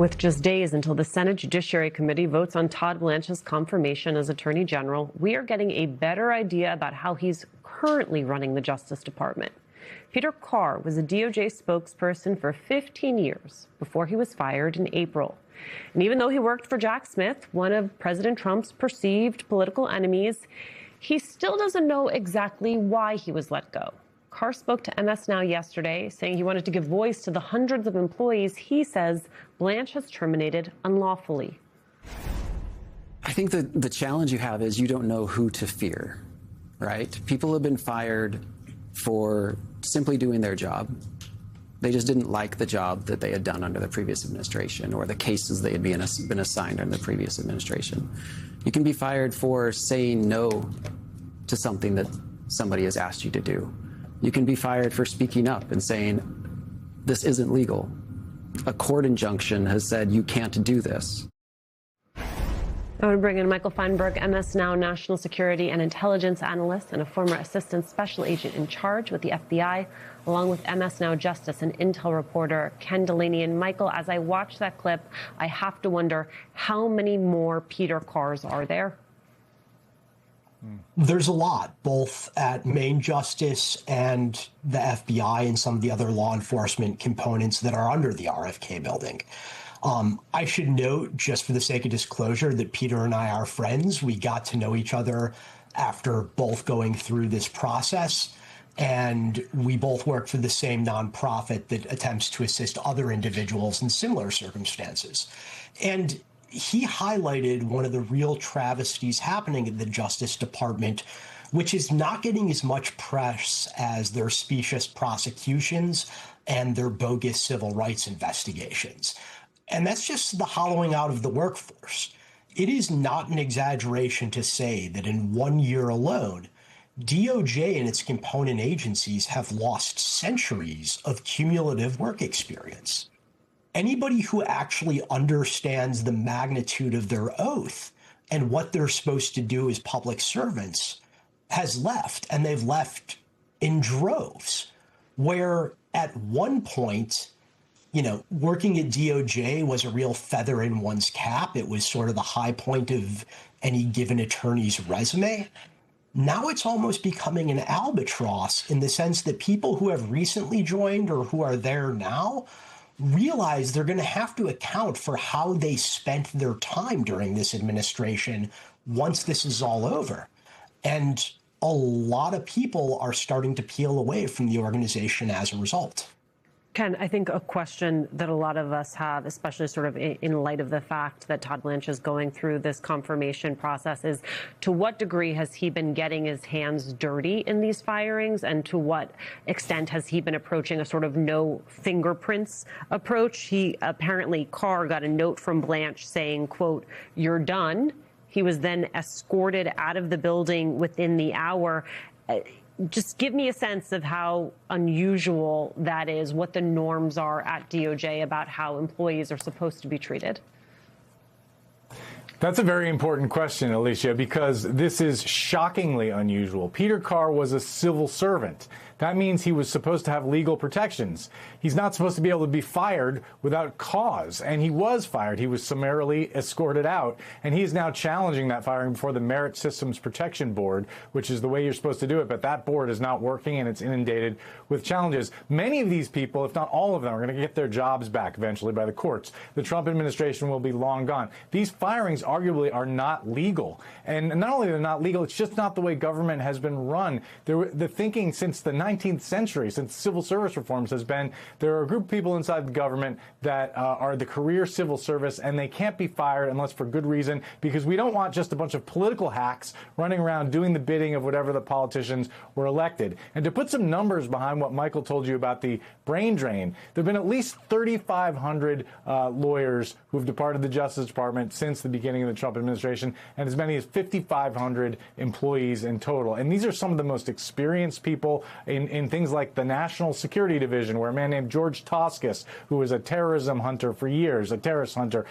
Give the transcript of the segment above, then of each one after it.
With just days until the Senate Judiciary Committee votes on Todd Blanche's confirmation as Attorney General, we are getting a better idea about how he's currently running the Justice Department. Peter Carr was a DOJ spokesperson for 15 years before he was fired in April. And even though he worked for Jack Smith, one of President Trump's perceived political enemies, he still doesn't know exactly why he was let go. Carr spoke to MS Now yesterday, saying he wanted to give voice to the hundreds of employees he says Blanche has terminated unlawfully. I think that the challenge you have is you don't know who to fear, right? People have been fired for simply doing their job. They just didn't like the job that they had done under the previous administration or the cases they had been assigned under the previous administration. You can be fired for saying no to something that somebody has asked you to do. You can be fired for speaking up and saying, this isn't legal. A court injunction has said you can't do this. I want to bring in Michael Feinberg, MS Now national security and intelligence analyst and a former assistant special agent in charge with the FBI, along with MS Now Justice and Intel reporter Ken Delaney. And Michael, as I watch that clip, I have to wonder, how many more Peter Carrs are there? There's a lot, both at Main Justice and the FBI and some of the other law enforcement components that are under the RFK building. I should note, just for the sake of disclosure, that Peter and I are friends. We got to know each other after both going through this process, and we both work for the same nonprofit that attempts to assist other individuals in similar circumstances. And he highlighted one of the real travesties happening in the Justice Department, which is not getting as much press as their specious prosecutions and their bogus civil rights investigations. And that's just the hollowing out of the workforce. It is not an exaggeration to say that in 1 year alone, DOJ and its component agencies have lost centuries of cumulative work experience. Anybody who actually understands the magnitude of their oath and what they're supposed to do as public servants has left, and they've left in droves, where at one point, working at DOJ was a real feather in one's cap. It was sort of the high point of any given attorney's resume. Now it's almost becoming an albatross in the sense that people who have recently joined or who are there now realize they're going to have to account for how they spent their time during this administration once this is all over. And a lot of people are starting to peel away from the organization as a result. Ken, I think a question that a lot of us have, especially sort of in light of the fact that Todd Blanche is going through this confirmation process, is to what degree has he been getting his hands dirty in these firings, and to what extent has he been approaching a sort of no fingerprints approach? He apparently, Carr got a note from Blanche saying, quote, "You're done." He was then escorted out of the building within the hour. Just give me a sense of how unusual that is, what the norms are at DOJ about how employees are supposed to be treated. That's a very important question, Alicia, because this is shockingly unusual. Peter Carr was a civil servant. That means he was supposed to have legal protections. He's not supposed to be able to be fired without cause, and he was fired. He was summarily escorted out, and he is now challenging that firing before the Merit Systems Protection Board, which is the way you're supposed to do it, but that board is not working, and it's inundated with challenges. Many of these people, if not all of them, are going to get their jobs back eventually by the courts. The Trump administration will be long gone. These firings arguably are not legal, and not only are they not legal, it's just not the way government has been run. The thinking since the 19th century, since civil service reforms, has been there are a group of people inside the government that are the career civil service, and they can't be fired unless for good reason, because we don't want just a bunch of political hacks running around doing the bidding of whatever the politicians were elected. And to put some numbers behind what Michael told you about the brain drain, there have been at least 3,500 lawyers who have departed the Justice Department since the beginning of the Trump administration, and as many as 5,500 employees in total. And these are some of the most experienced people in in things like the National Security Division, where a man named George Toscas, who was a terrorism hunter for years, a terrorist hunter,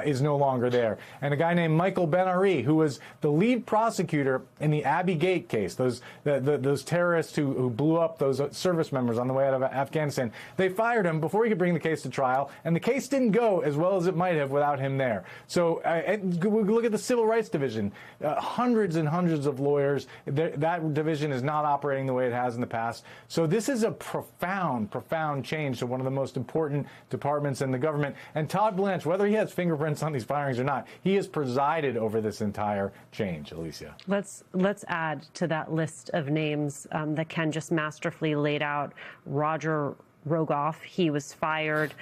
is no longer there. And a guy named Michael Ben-Ari, who was the lead prosecutor in the Abbey Gate case, those terrorists who blew up those service members on the way out of Afghanistan. They fired him before he could bring the case to trial, and the case didn't go as well as it might have without him there. So look at the Civil Rights Division. Hundreds and hundreds of lawyers. That division is not operating the way it has in the past. So this is a profound, profound change to one of the most important departments in the government. And Todd Blanche, whether he has fingerprints on these firings or not, he has presided over this entire change, Alicia. Let's add to that list of names that Ken just masterfully laid out. Roger Rogoff, he was fired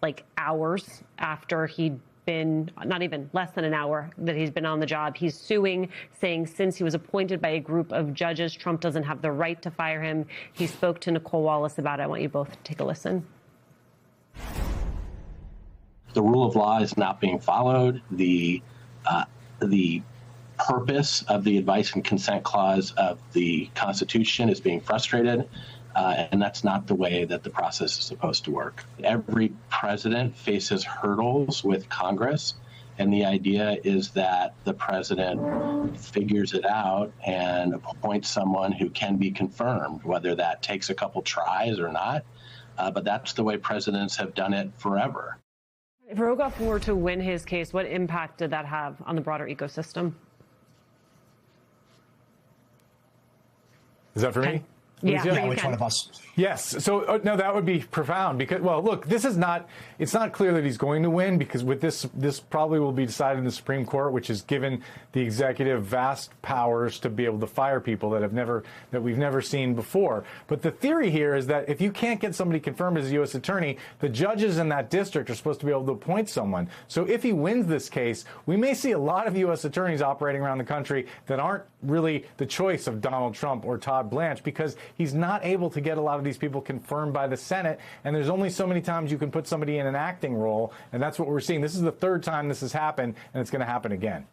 like hours after he'd been, not even less than an hour that he's been on the job. He's suing, saying since he was appointed by a group of judges, Trump doesn't have the right to fire him. He spoke to Nicole Wallace about it. I want you both to take a listen. The rule of law is not being followed. The purpose of the advice and consent clause of the Constitution is being frustrated. And that's not the way that the process is supposed to work. Every president faces hurdles with Congress, and the idea is that the president figures it out and appoints someone who can be confirmed, whether that takes a couple tries or not. But that's the way presidents have done it forever. If Rogoff were to win his case, what impact did that have on the broader ecosystem? Is that for me? Yeah, which one of us? Yes. So no, that would be profound because, well, look, this is not, it's not clear that he's going to win because with this probably will be decided in the Supreme Court, which has given the executive vast powers to be able to fire people that we've never seen before. But the theory here is that if you can't get somebody confirmed as a U.S. attorney, the judges in that district are supposed to be able to appoint someone. So if he wins this case, we may see a lot of U.S. attorneys operating around the country that aren't really the choice of Donald Trump or Todd Blanche because he's not able to get a lot of these people confirmed by the Senate, and there's only so many times you can put somebody in an acting role, and that's what we're seeing. This is the third time this has happened, and it's going to happen again.